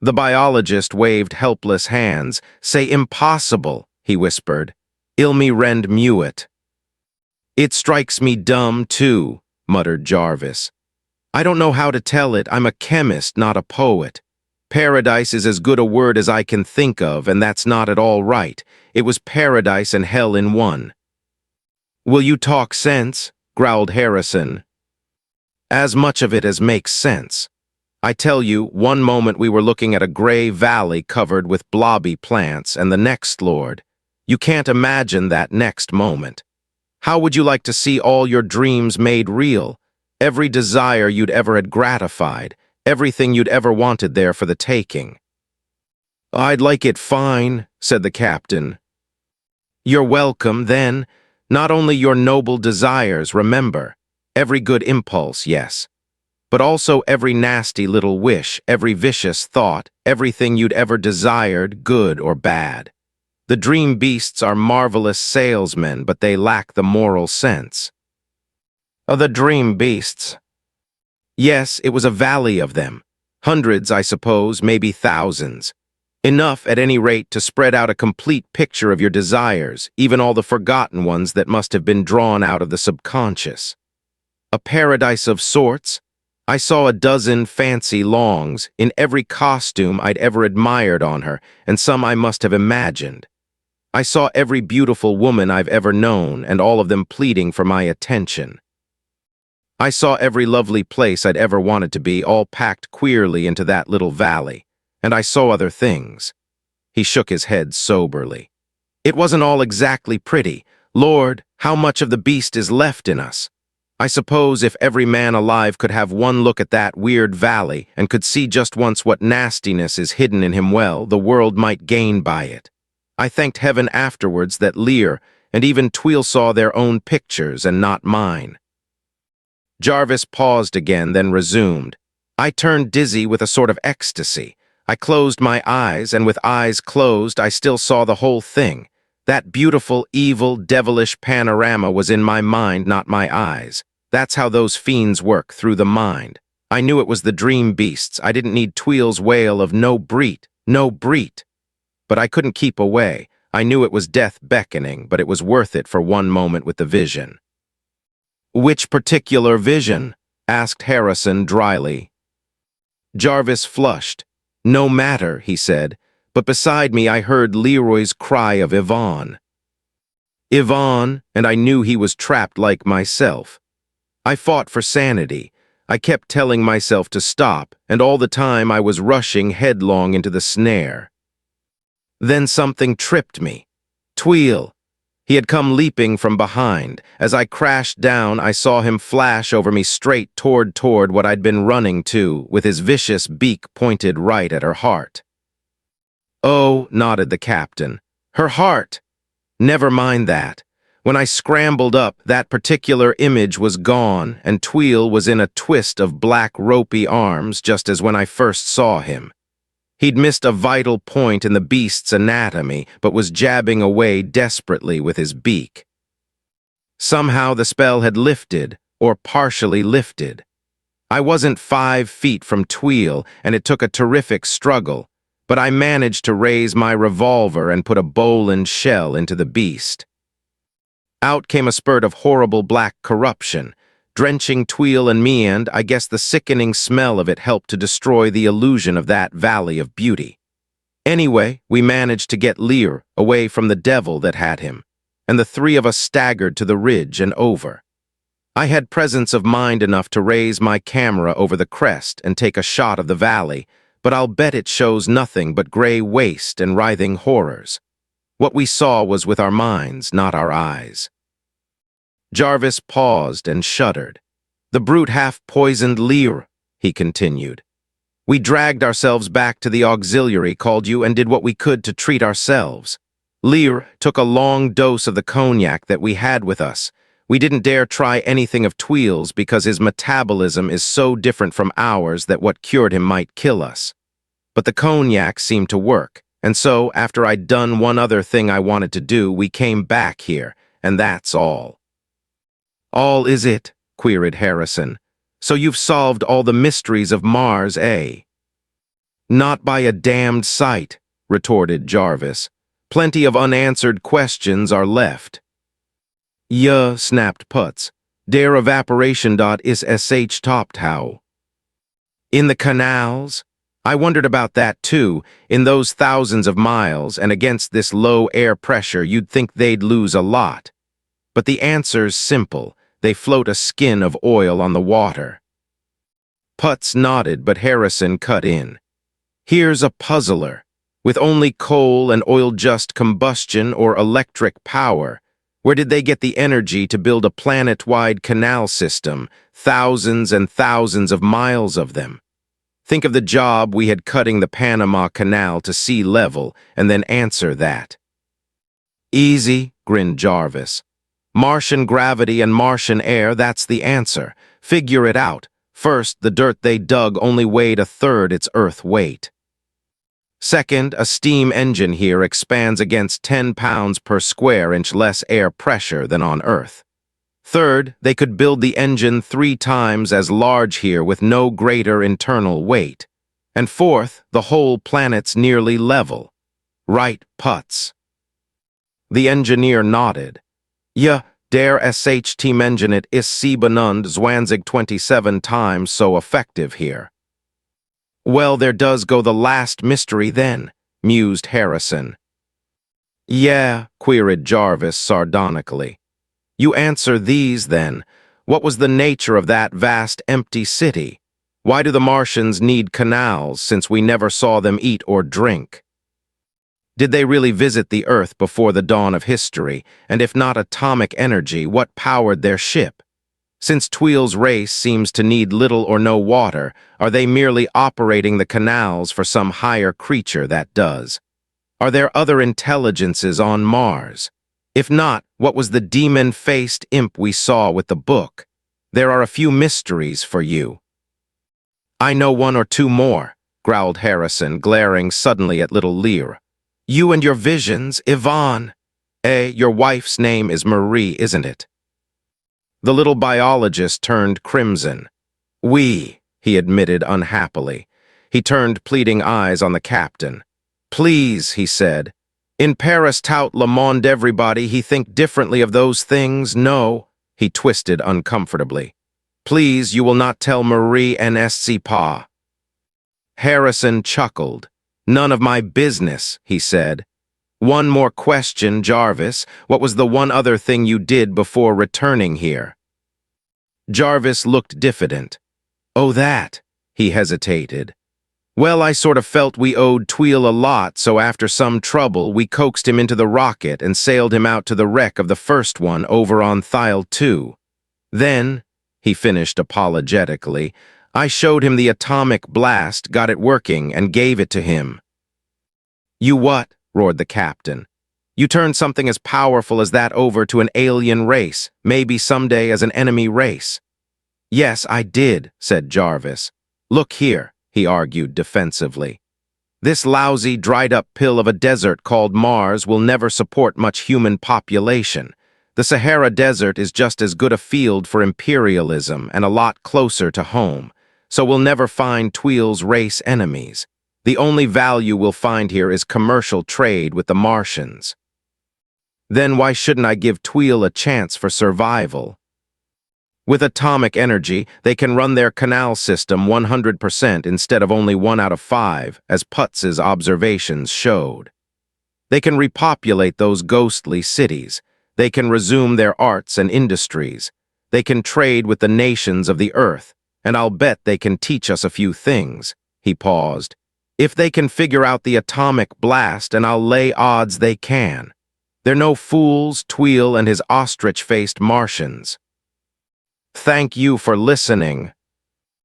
The biologist waved helpless hands. Say impossible, he whispered. Ilmi rend muet. It strikes me dumb, too, muttered Jarvis. I don't know how to tell it. I'm a chemist, not a poet. Paradise is as good a word as I can think of, and that's not at all right. It was paradise and hell in one. Will you talk sense? Growled Harrison. As much of it as makes sense. I tell you, one moment we were looking at a gray valley covered with blobby plants, and the next, Lord, you can't imagine that next moment. How would you like to see all your dreams made real? Every desire you'd ever had gratified, everything you'd ever wanted there for the taking. I'd like it fine, said the captain. You're welcome, then. Not only your noble desires, remember. Every good impulse, yes. But also every nasty little wish, every vicious thought, everything you'd ever desired, good or bad. The dream beasts are marvelous salesmen, but they lack the moral sense. The dream beasts. Yes, it was a valley of them. Hundreds, I suppose, maybe thousands. Enough, at any rate, to spread out a complete picture of your desires, even all the forgotten ones that must have been drawn out of the subconscious. A paradise of sorts. I saw a dozen Fancy Longs, in every costume I'd ever admired on her, and some I must have imagined. I saw every beautiful woman I've ever known, and all of them pleading for my attention. I saw every lovely place I'd ever wanted to be, all packed queerly into that little valley, and I saw other things. He shook his head soberly. It wasn't all exactly pretty. Lord, how much of the beast is left in us? I suppose if every man alive could have one look at that weird valley and could see just once what nastiness is hidden in him, well, the world might gain by it. I thanked heaven afterwards that Lear and even Tweel saw their own pictures and not mine. Jarvis paused again, then resumed. I turned dizzy with a sort of ecstasy. I closed my eyes, and with eyes closed, I still saw the whole thing. That beautiful, evil, devilish panorama was in my mind, not my eyes. That's how those fiends work, through the mind. I knew it was the dream beasts. I didn't need Tweel's wail of no breet, no breet. But I couldn't keep away. I knew it was death beckoning, but it was worth it for one moment with the vision. "Which particular vision?" asked Harrison dryly. Jarvis flushed. "No matter," he said, but beside me I heard Leroy's cry of Yvonne. Yvonne, and I knew he was trapped like myself. I fought for sanity. I kept telling myself to stop, and all the time I was rushing headlong into the snare. Then something tripped me. Tweel. He had come leaping from behind. As I crashed down, I saw him flash over me straight toward what I'd been running to, with his vicious beak pointed right at her heart. "Oh," nodded the captain. "Her heart." "Never mind that. When I scrambled up, that particular image was gone, and Tweel was in a twist of black ropey arms, just as when I first saw him. He'd missed a vital point in the beast's anatomy, but was jabbing away desperately with his beak. Somehow the spell had lifted, or partially lifted. I wasn't 5 feet from Tweel, and it took a terrific struggle, but I managed to raise my revolver and put a Boland shell into the beast. Out came a spurt of horrible black corruption, drenching Tweel and me, and I guess the sickening smell of it helped to destroy the illusion of that valley of beauty. Anyway, we managed to get Lear away from the devil that had him, and the 3 of us staggered to the ridge and over. I had presence of mind enough to raise my camera over the crest and take a shot of the valley, but I'll bet it shows nothing but gray waste and writhing horrors. What we saw was with our minds, not our eyes. Jarvis paused and shuddered. "The brute half-poisoned Lear," he continued. "We dragged ourselves back to the auxiliary, called you, and did what we could to treat ourselves. Lear took a long dose of the cognac that we had with us. We didn't dare try anything of Tweel's because his metabolism is so different from ours that what cured him might kill us. But the cognac seemed to work, and so, after I'd done one other thing I wanted to do, we came back here, and that's all." "All, is it?" queried Harrison. "So you've solved all the mysteries of Mars, eh?" "Not by a damned sight," retorted Jarvis. "Plenty of unanswered questions are left." "Yeah," snapped Putz. "Der evaporation dot is sh topped how?" "In the canals?" I wondered about that too. In those thousands of miles, and against this low air pressure, you'd think they'd lose a lot. But the answer's simple. They float a skin of oil on the water. Putz nodded, but Harrison cut in. "Here's a puzzler. With only coal and oil-just combustion or electric power, where did they get the energy to build a planet-wide canal system, thousands and thousands of miles of them? Think of the job we had cutting the Panama Canal to sea level, and then answer that." "Easy," grinned Jarvis. "Martian gravity and Martian air, that's the answer. Figure it out. First, the dirt they dug only weighed 1/3 its Earth weight. Second, a steam engine here expands against 10 pounds per square inch less air pressure than on Earth. Third, they could build the engine 3 times as large here with no greater internal weight. And fourth, the whole planet's nearly level. Right, Putz?" The engineer nodded. "Ja, der SH-Team-Engine is 27 times so effective here." "Well, there does go the last mystery then," mused Harrison. "Yeah," queried Jarvis sardonically. "You answer these, then. What was the nature of that vast empty city? Why do the Martians need canals, since we never saw them eat or drink? Did they really visit the Earth before the dawn of history? And if not atomic energy, what powered their ship? Since Tweel's race seems to need little or no water, are they merely operating the canals for some higher creature that does? Are there other intelligences on Mars? If not, what was the demon-faced imp we saw with the book? There are a few mysteries for you. I know one or two more, growled Harrison, glaring suddenly at little Lear. You and your visions, Yvonne. Your wife's name is Marie, isn't it? The little biologist turned crimson. We, he admitted unhappily. He turned pleading eyes on the captain. Please, he said. In Paris tout le monde everybody he think differently of those things, no. He twisted uncomfortably. Please, you will not tell Marie N.S.C. Pa. Harrison chuckled. None of my business, he said. One more question, Jarvis. What was the one other thing you did before returning here? Jarvis looked diffident. Oh, that. He hesitated. Well, I sort of felt we owed Tweel a lot, so after some trouble, we coaxed him into the rocket and sailed him out to the wreck of the first one over on Thiel 2. Then, he finished apologetically, I showed him the atomic blast, got it working, and gave it to him. You what? Roared the captain. You turned something as powerful as that over to an alien race, maybe someday as an enemy race. Yes, I did, said Jarvis. Look here, he argued defensively. This lousy, dried-up pill of a desert called Mars will never support much human population. The Sahara Desert is just as good a field for imperialism and a lot closer to home, so we'll never find Tweel's race enemies. The only value we'll find here is commercial trade with the Martians. Then why shouldn't I give Tweel a chance for survival? With atomic energy, they can run their canal system 100% instead of only 1 out of 5, as Putz's observations showed. They can repopulate those ghostly cities. They can resume their arts and industries. They can trade with the nations of the earth, and I'll bet they can teach us a few things. He paused. If they can figure out the atomic blast, and I'll lay odds they can. They're no fools, Tweel and his ostrich-faced Martians. Thank you for listening.